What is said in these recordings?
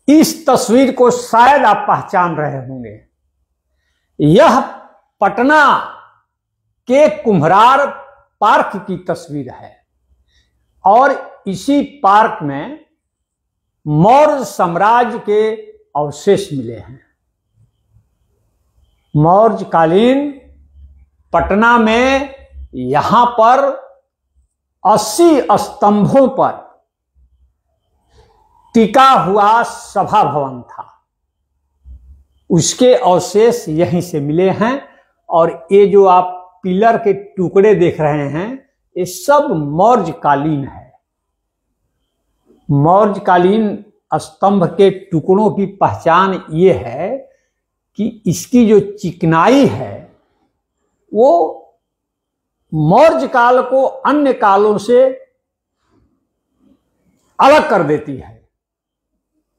इस तस्वीर को शायद आप पहचान रहे होंगे। यह पटना के कुम्हरार पार्क की तस्वीर है और इसी पार्क में मौर्य साम्राज्य के अवशेष मिले हैं। मौर्य कालीन पटना में यहां पर 80 स्तंभों पर टिका हुआ सभा भवन था, उसके अवशेष यहीं से मिले हैं। और ये जो आप पिलर के टुकड़े देख रहे हैं ये सब मौर्य कालीन है। मौर्य कालीन स्तंभ के टुकड़ों की पहचान ये है कि इसकी जो चिकनाई है वो मौर्य काल को अन्य कालों से अलग कर देती है,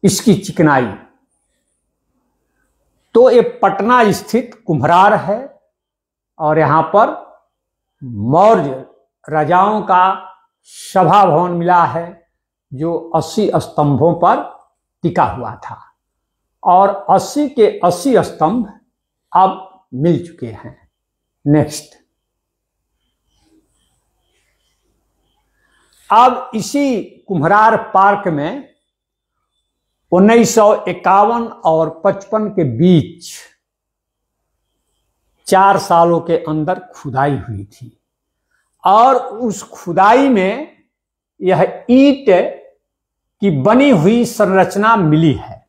इसकी चिकनाई। तो ये पटना स्थित कुम्हरार है और यहां पर मौर्य राजाओं का सभा भवन मिला है जो 80 स्तंभों पर टिका हुआ था और 80 के 80 स्तंभ अब मिल चुके हैं। नेक्स्ट, अब इसी कुम्हरार पार्क में 1951 और 55 के बीच 4 सालों के अंदर खुदाई हुई थी और उस खुदाई में यह ईंट की बनी हुई संरचना मिली है।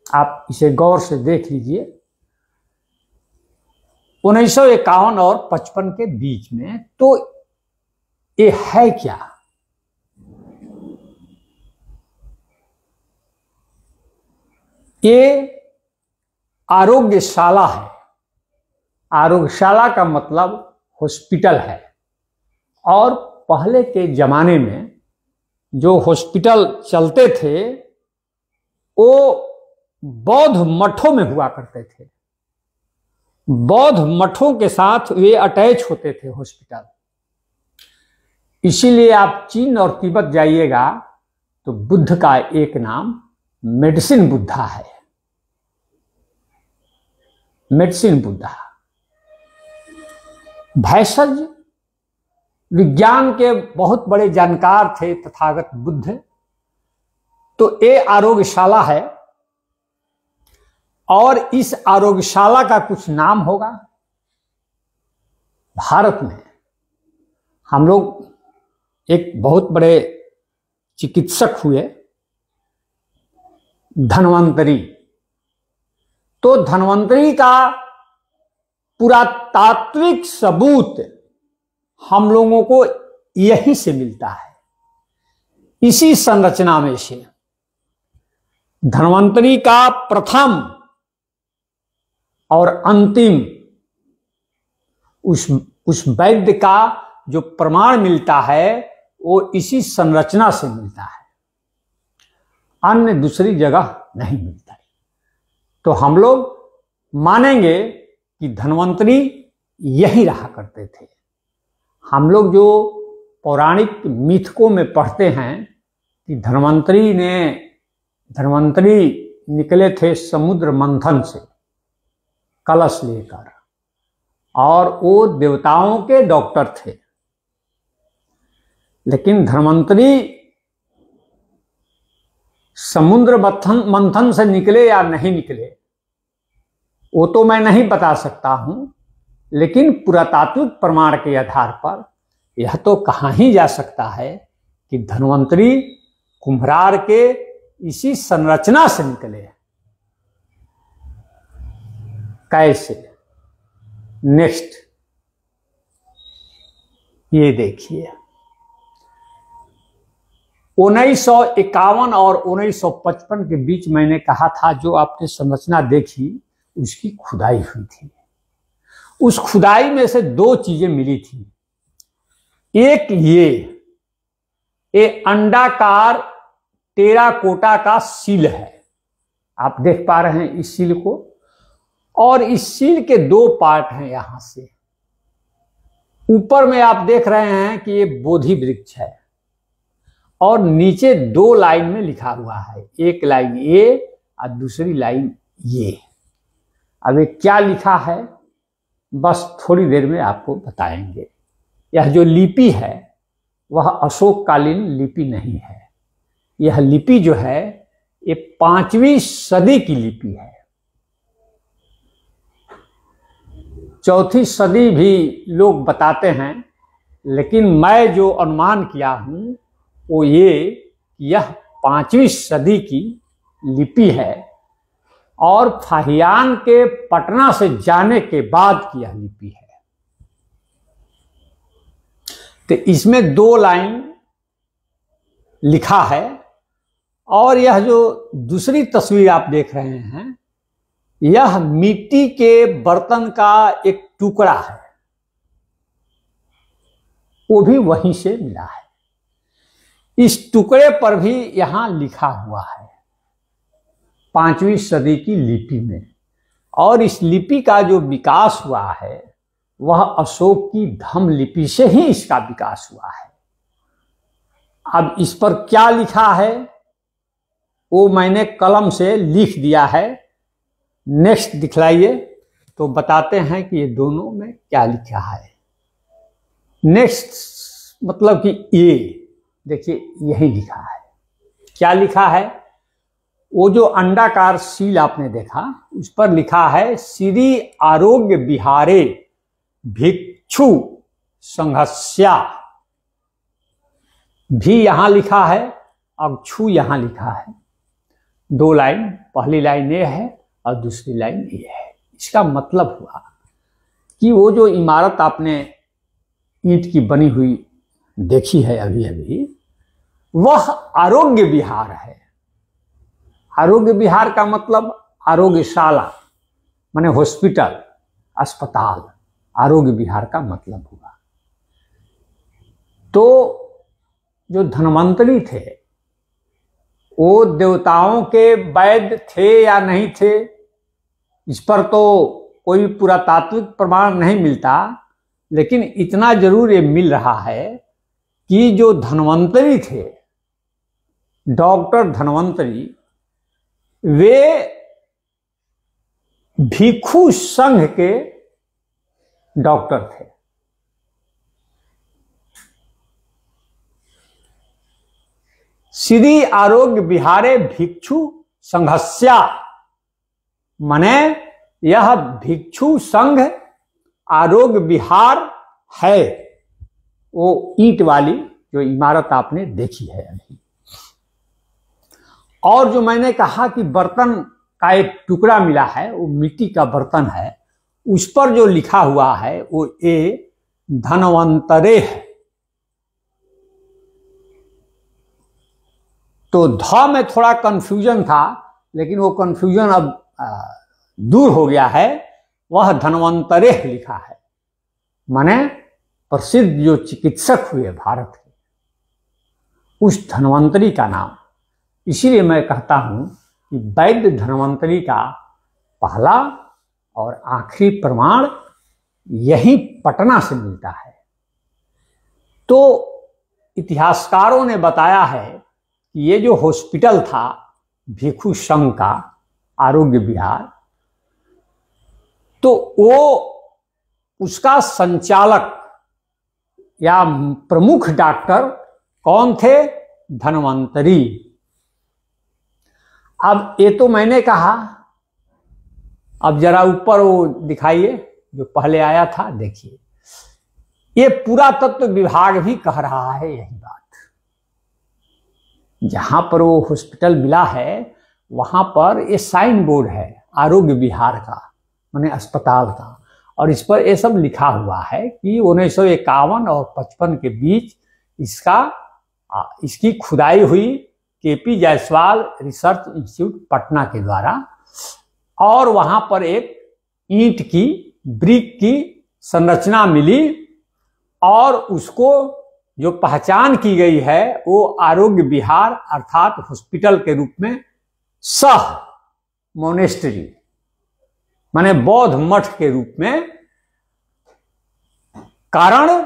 आप इसे गौर से देख लीजिए। 1951 और 55 के बीच में तो ये है क्या? ये आरोग्यशाला है। आरोग्यशाला का मतलब हॉस्पिटल है और पहले के जमाने में जो हॉस्पिटल चलते थे वो बौद्ध मठों में हुआ करते थे। बौद्ध मठों के साथ वे अटैच होते थे हॉस्पिटल। इसीलिए आप चीन और तिब्बत जाइएगा तो बुद्ध का एक नाम मेडिसिन बुद्धा है। मेडिसिन बुद्धा। भैषज विज्ञान के बहुत बड़े जानकार थे तथागत बुद्ध। तो ये आरोग्यशाला है और इस आरोग्यशाला का कुछ नाम होगा। भारत में हम लोग एक बहुत बड़े चिकित्सक हुए धन्वंतरी। तो धन्वंतरी का पुरातात्विक सबूत हम लोगों को यहीं से मिलता है, इसी संरचना में से। धन्वंतरी का प्रथम और अंतिम उस वैद्य का जो प्रमाण मिलता है वो इसी संरचना से मिलता है, अन्य दूसरी जगह नहीं मिलता है। तो हम लोग मानेंगे कि धन्वंतरी यही रहा करते थे। हम लोग जो पौराणिक मिथकों में पढ़ते हैं कि धन्वंतरी निकले थे समुद्र मंथन से कलश लेकर और वो देवताओं के डॉक्टर थे। लेकिन धन्वंतरी समुद्र मंथन से निकले या नहीं निकले वो तो मैं नहीं बता सकता हूं, लेकिन पुरातात्विक प्रमाण के आधार पर यह तो कहा ही जा सकता है कि धन्वंतरी कुम्हरार के इसी संरचना से निकले। कैसे? नेक्स्ट, ये देखिए 1951 और 1955 के बीच मैंने कहा था जो आपने संरचना देखी उसकी खुदाई हुई थी। उस खुदाई में से 2 चीजें मिली थी। एक ये अंडाकार टेराकोटा का सील है, आप देख पा रहे हैं इस सील को, और इस सील के 2 पार्ट हैं। यहां से ऊपर में आप देख रहे हैं कि ये बोधि वृक्ष है और नीचे 2 लाइन में लिखा हुआ है, एक लाइन ये और दूसरी लाइन ये। अब ये क्या लिखा है बस थोड़ी देर में आपको बताएंगे। यह जो लिपि है वह अशोककालीन लिपि नहीं है। यह लिपि जो है ये 5वीं सदी की लिपि है। 4थी सदी भी लोग बताते हैं, लेकिन मैं जो अनुमान किया हूं वो ये यह 5वीं सदी की लिपि है और फाहियान के पटना से जाने के बाद की यह लिपि है। तो इसमें 2 लाइन लिखा है और यह जो दूसरी तस्वीर आप देख रहे हैं यह मिट्टी के बर्तन का एक टुकड़ा है, वो भी वहीं से मिला है। इस टुकड़े पर भी यहां लिखा हुआ है 5वीं सदी की लिपि में, और इस लिपि का जो विकास हुआ है वह अशोक की धम्म लिपि से ही इसका विकास हुआ है। अब इस पर क्या लिखा है वो मैंने कलम से लिख दिया है, नेक्स्ट दिखलाइए तो बताते हैं कि ये दोनों में क्या लिखा है। नेक्स्ट मतलब कि ये देखिए यही लिखा है। क्या लिखा है? वो जो अंडाकार सील आपने देखा उस पर लिखा है श्री आरोग्य विहारे भिक्षु संघस्या। भी यहां लिखा है और छु यहां लिखा है। 2 लाइन, पहली लाइन ये है और दूसरी लाइन ये है। इसका मतलब हुआ कि वो जो इमारत आपने ईंट की बनी हुई देखी है अभी अभी, वह आरोग्य विहार है। आरोग्य विहार का मतलब आरोग्यशाला माने हॉस्पिटल, अस्पताल, आरोग्य विहार का मतलब हुआ। तो जो धन्वंतरी थे वो देवताओं के वैद्य थे या नहीं थे, इस पर तो कोई पुरातात्विक प्रमाण नहीं मिलता, लेकिन इतना जरूर ये मिल रहा है कि जो धन्वंतरी थे, डॉक्टर धन्वंतरी, वे भिक्षु संघ के डॉक्टर थे। श्री आरोग्य विहारे भिक्षु संघस्या माने यह भिक्षु संघ आरोग्य विहार है, वो ईंट वाली जो इमारत आपने देखी है अभी। और जो मैंने कहा कि बर्तन का एक टुकड़ा मिला है, वो मिट्टी का बर्तन है, उस पर जो लिखा हुआ है वो ए धन्वंतरे है। तो ध में थोड़ा कंफ्यूजन था, लेकिन वो कंफ्यूजन अब दूर हो गया है। वह धन्वंतरे लिखा है, माने प्रसिद्ध जो चिकित्सक हुए भारत के, उस धन्वंतरी का नाम। इसीलिए मैं कहता हूं कि वैद्य धन्वंतरी का पहला और आखिरी प्रमाण यही पटना से मिलता है। तो इतिहासकारों ने बताया है कि ये जो हॉस्पिटल था भिक्षु संघ का आरोग्य विहार, तो वो उसका संचालक या प्रमुख डॉक्टर कौन थे? धन्वंतरी। अब ये तो मैंने कहा, अब जरा ऊपर वो दिखाइए जो पहले आया था, देखिए ये पुरातत्व विभाग भी कह रहा है यही बात। जहां पर वो हॉस्पिटल मिला है वहां पर ये साइन बोर्ड है आरोग्य विहार का, माने अस्पताल का, और इस पर ये सब लिखा हुआ है कि 1951 और 55 के बीच इसकी खुदाई हुई KP Jaiswal research institute Patna के द्वारा, और वहां पर एक ईंट की ब्रिक की संरचना मिली और उसको जो पहचान की गई है वो आरोग्य विहार अर्थात हॉस्पिटल के रूप में सह मोनेस्ट्री माने बौद्ध मठ के रूप में। कारण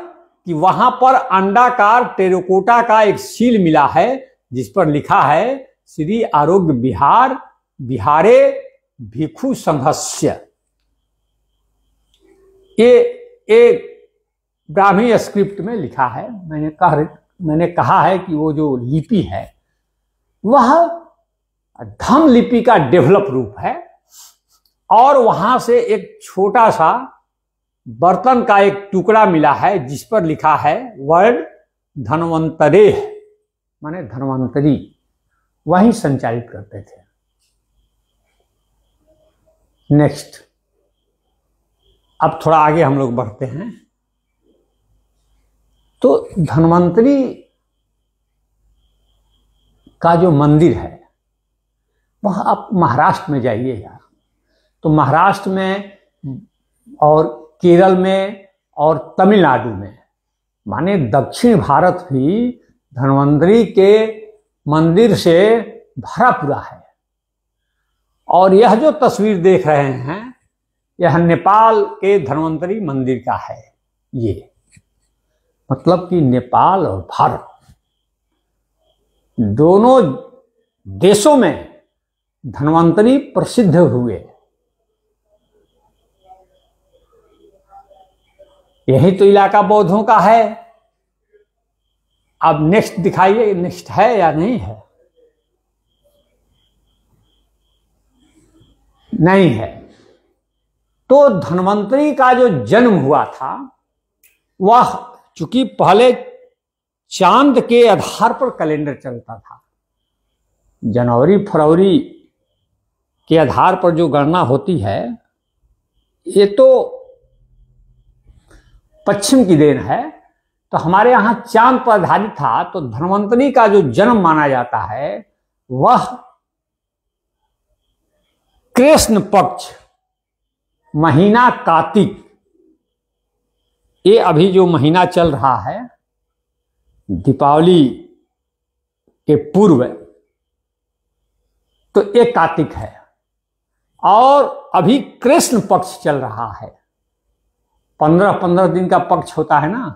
कि वहां पर अंडाकार टेराकोटा का एक सील मिला है जिस पर लिखा है श्री आरोग्य विहार विहारे भिक्षु संघस्य। ये ब्राह्मी स्क्रिप्ट में लिखा है। मैंने कहा है कि वो जो लिपि है वह धम्म लिपि का डेवलप रूप है और वहां से एक छोटा सा बर्तन का एक टुकड़ा मिला है जिस पर लिखा है वर्ड धन्वंतरे, माने धन्वंतरी, वही संचालित करते थे। नेक्स्ट, अब थोड़ा आगे हम लोग बढ़ते हैं। तो धन्वंतरी का जो मंदिर है वह आप महाराष्ट्र में जाइएगा तो महाराष्ट्र में और केरल में और तमिलनाडु में, माने दक्षिण भारत भी धन्वंतरी के मंदिर से भरा पूरा है। और यह जो तस्वीर देख रहे हैं यह नेपाल के धन्वंतरी मंदिर का है। ये मतलब कि नेपाल और भारत दोनों देशों में धन्वंतरी प्रसिद्ध हुए। यही तो इलाका बौद्धों का है। अब नेक्स्ट दिखाइए, नेक्स्ट है या नहीं है? नहीं है। तो धन्वंतरी का जो जन्म हुआ था वह चूंकि पहले चांद के आधार पर कैलेंडर चलता था, जनवरी फरवरी के आधार पर जो गणना होती है ये तो पश्चिम की देन है। तो हमारे यहां चांद पर आधारित था। तो धन्वंतरी का जो जन्म माना जाता है वह कृष्ण पक्ष महीना कार्तिक, ये अभी जो महीना चल रहा है दीपावली के पूर्व, तो ये कार्तिक है और अभी कृष्ण पक्ष चल रहा है। 15-15 दिन का पक्ष होता है ना,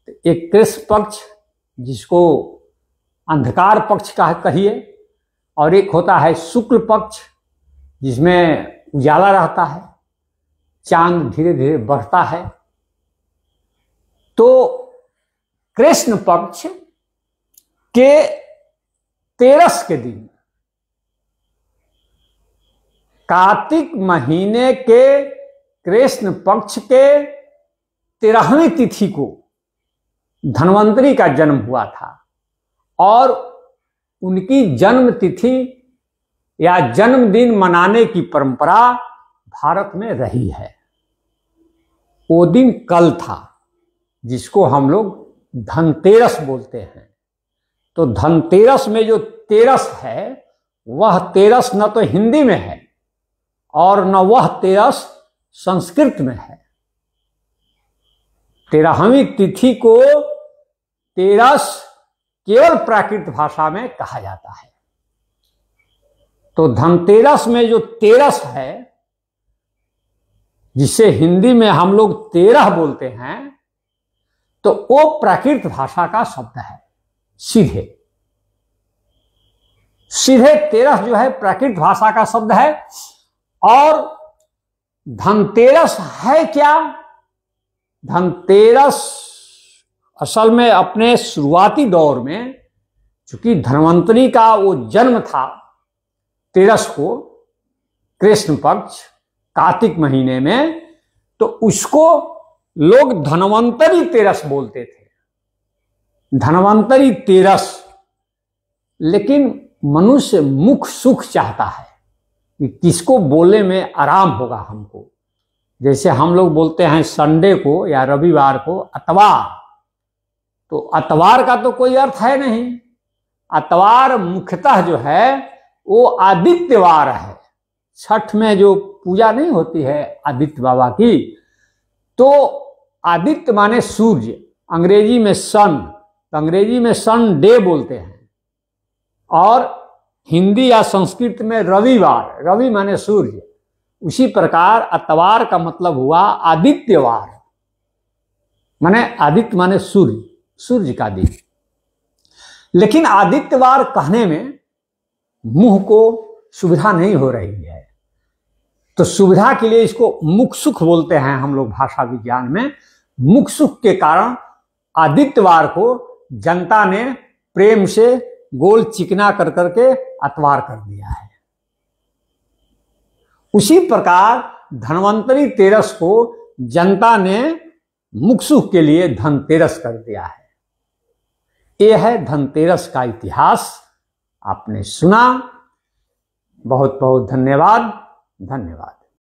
तो एक कृष्ण पक्ष जिसको अंधकार पक्ष का कहिए, और एक होता है शुक्ल पक्ष जिसमें उजाला रहता है, चांद धीरे धीरे बढ़ता है। तो कृष्ण पक्ष के 13 के दिन कार्तिक महीने के कृष्ण पक्ष के 13वीं तिथि को धन्वंतरी का जन्म हुआ था और उनकी जन्म तिथि या जन्मदिन मनाने की परंपरा भारत में रही है। वो दिन कल था जिसको हम लोग धनतेरस बोलते हैं। तो धनतेरस में जो तेरस है वह तेरस न तो हिंदी में है और न वह तेरस संस्कृत में है। 13वीं तिथि को तेरस केवल प्राकृत भाषा में कहा जाता है। तो धनतेरस में जो तेरस है जिसे हिंदी में हम लोग 13 बोलते हैं, तो वो प्राकृत भाषा का शब्द है। सीधे 13 जो है प्राकृत भाषा का शब्द है। और धनतेरस है क्या? धनतेरस असल में अपने शुरुआती दौर में चूंकि धन्वंतरी का वो जन्म था 13 को कृष्ण पक्ष कार्तिक महीने में, तो उसको लोग धन्वंतरी 13 बोलते थे, धन्वंतरी 13। लेकिन मनुष्य मुख सुख चाहता है कि किसको बोलने में आराम होगा हमको। जैसे हम लोग बोलते हैं संडे को या रविवार को अतवार, तो अतवार का तो कोई अर्थ है नहीं। अतवार मुख्यतः जो है वो आदित्यवार है। छठ में जो पूजा नहीं होती है आदित्य बाबा की, तो आदित्य माने सूर्य, अंग्रेजी में सन, तो अंग्रेजी में सन डे बोलते हैं। और हिंदी या संस्कृत में रविवार, रवि माने सूर्य। उसी प्रकार अतवार का मतलब हुआ आदित्यवार। माने आदित्य माने सूर्य, सूर्य का दिन। लेकिन आदित्यवार कहने में मुंह को सुविधा नहीं हो रही है, तो सुविधा के लिए इसको मुखसुख बोलते हैं हम लोग भाषा विज्ञान में। मुखसुख के कारण आदित्यवार को जनता ने प्रेम से गोल चिकना कर करके अतवार कर दिया है। उसी प्रकार धन्वंतरी तेरस को जनता ने मुखसुख के लिए धनतेरस कर दिया है। यह है धनतेरस का इतिहास। आपने सुना, बहुत बहुत धन्यवाद। धन्यवाद।